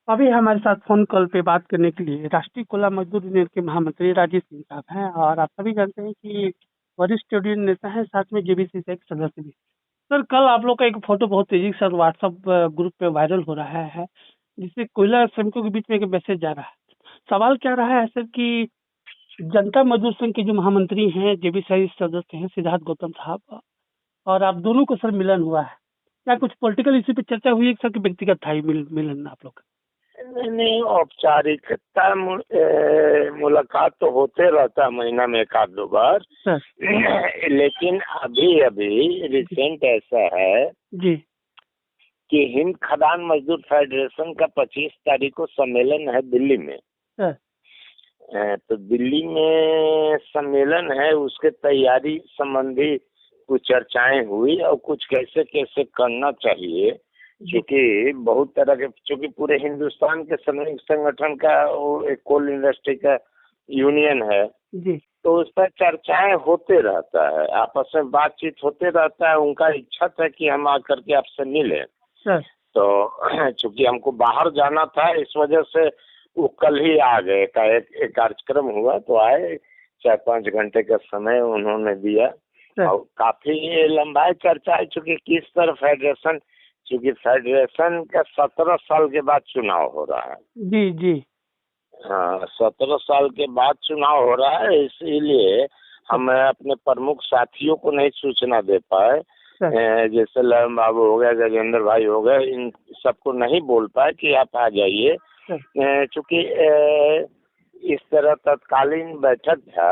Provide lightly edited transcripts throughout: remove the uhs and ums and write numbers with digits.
अभी हमारे साथ फोन कॉल पे बात करने के लिए राष्ट्रीय कोला मजदूर यूनियन के महामंत्री राजेश सिंह साहब हैं और आप सभी जानते हैं कि वरिष्ठ यूनियन नेता हैं, साथ में जेबीसी से एक सदस्य भी। सर, कल आप लोग का एक फोटो बहुत तेजी से व्हाट्सएप ग्रुप पे वायरल हो रहा है, जिससे कोयला श्रमिकों के बीच में एक मैसेज जा रहा है। सवाल क्या रहा है सर कि जनता मजदूर संघ के जो महामंत्री हैं, जेबीसी सदस्य हैं सिद्धार्थ गौतम साहब, और आप दोनों को सर मिलन हुआ है। क्या कुछ पॉलिटिकल इश्यू पे चर्चा हुई है सर कि व्यक्तिगत था ये मिलन आप लोग का? नहीं नहीं, औपचारिकता मुलाकात तो होते रहता है महीना में एक आध दो बार। लेकिन अभी अभी रिसेंट ऐसा है जी कि हिंद खदान मजदूर फेडरेशन का 25 तारीख को सम्मेलन है दिल्ली में। तो दिल्ली में सम्मेलन है, उसके तैयारी संबंधी कुछ चर्चाएं हुई और कुछ कैसे कैसे करना चाहिए, क्योंकि बहुत तरह के, क्योंकि पूरे हिंदुस्तान के श्रमिक संगठन का एक कोल इंडस्ट्री का यूनियन है जी। तो उस पर चर्चाएं होते रहता है, आपस में बातचीत होते रहता है। उनका इच्छा था कि हम आकर के आपसे मिले, तो चूंकि हमको बाहर जाना था इस वजह से वो कल ही आ गए। एक कार्यक्रम हुआ तो आए, 4-5 घंटे का समय उन्होंने दिया और काफी लंबा चर्चा है। चूंकि किस तरह फेडरेशन, चूंकि फेडरेशन का 17 साल के बाद चुनाव हो रहा है। जी जी हाँ, 17 साल के बाद चुनाव हो रहा है, इसीलिए हम अपने प्रमुख साथियों को नहीं सूचना दे पाए। जैसे ललन बाबू हो गए, गजेंद्र भाई हो गए, इन सबको नहीं बोल पाए कि आप आ जाइए, चूंकि इस तरह तत्कालीन बैठक था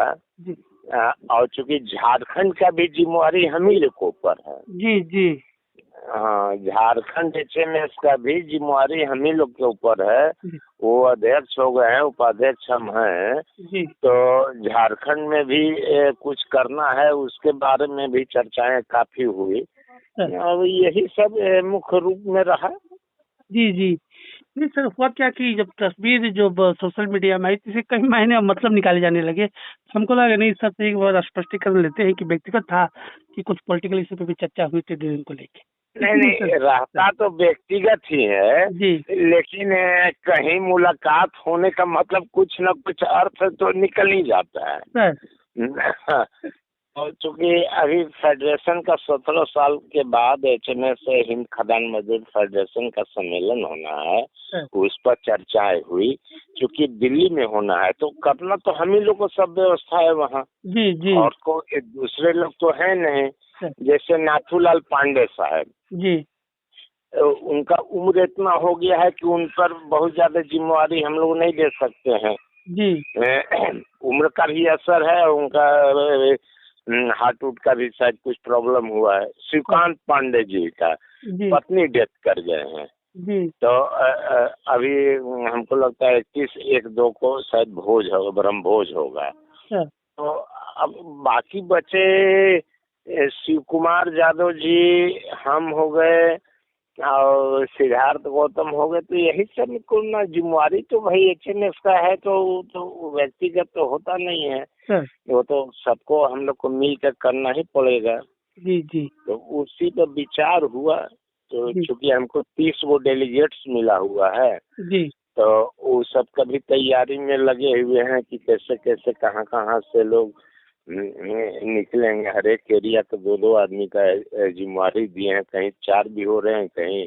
और चूंकि झारखंड का भी जिम्मेवारी हम ही लोग के ऊपर है। जी जी हाँ, झारखंड एचएमएस का भी जिम्मेवारी हम ही लोग के ऊपर है। वो अध्यक्ष हो गए हैं, उपाध्यक्ष हम हैं, तो झारखंड में भी कुछ करना है, उसके बारे में भी चर्चाएं काफी हुई और यही सब मुख्य रूप में रहा। जी जी नहीं सर, हुआ क्या कि जब तस्वीर जो सोशल मीडिया में आई तो कई महीने मतलब निकाले जाने लगे। हमको लगा नहीं सर, एक बार स्पष्टीकरण लेते हैं कि व्यक्तिगत था कि कुछ पॉलिटिकल इश्यू पे भी चर्चा हुई थी दिन को लेके। नहीं, रहता तो व्यक्तिगत ही है जी, लेकिन कहीं मुलाकात होने का मतलब कुछ न कुछ अर्थ तो निकल ही जाता है सर। और चूंकि अभी फेडरेशन का 17 साल के बाद एचएमएस से हिंद खदान मजदूर फेडरेशन का सम्मेलन होना है, उस पर चर्चाएं हुई। चूंकि दिल्ली में होना है तो करना तो हम ही लोग को सब व्यवस्था है वहाँ जी जी, और को दूसरे लोग तो है नहीं। जैसे नाथूलाल पांडे साहब जी, उनका उम्र इतना हो गया है कि उन पर बहुत ज्यादा जिम्मेवारी हम लोग नहीं दे सकते हैं जी। उम्र का भी असर है, उनका हार्ट उट का भी शायद कुछ प्रॉब्लम हुआ है। श्रीकांत पांडे जी का पत्नी डेथ कर गए हैं जी, तो अभी हमको लगता है 21-1-2 को शायद भोज होगा, ब्रह्म भोज होगा। तो अब बाकी बचे शिव कुमार यादव जी, हम हो गए और सिद्धार्थ गौतम हो गए, तो यही सब को ना जिम्मेवारी तो भाई एचएमएस का है, तो व्यक्तिगत तो होता नहीं है, वो तो सबको हम लोग को मिलकर करना ही पड़ेगा जी जी। तो उसी पर विचार हुआ, तो चूंकि हमको 30 वो डेलीगेट्स मिला हुआ है जी, तो वो सब कभी तैयारी में लगे हुए हैं कि कैसे कैसे कहाँ कहाँ से लोग निकलेंगे। हर एक एरिया तो 2-2 आदमी का जिम्मेवारी दिए हैं, कहीं 4 भी हो रहे हैं, कहीं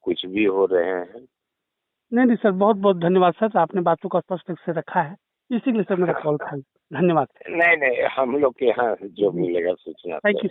कुछ भी हो रहे हैं। नहीं सर, बहुत बहुत धन्यवाद सर, आपने बातों को स्पष्ट से रखा है, इसी के लिए सर मेरा कॉल था। धन्यवाद। नहीं, हम लोग के यहाँ जो मिलेगा सूचना। Thank you.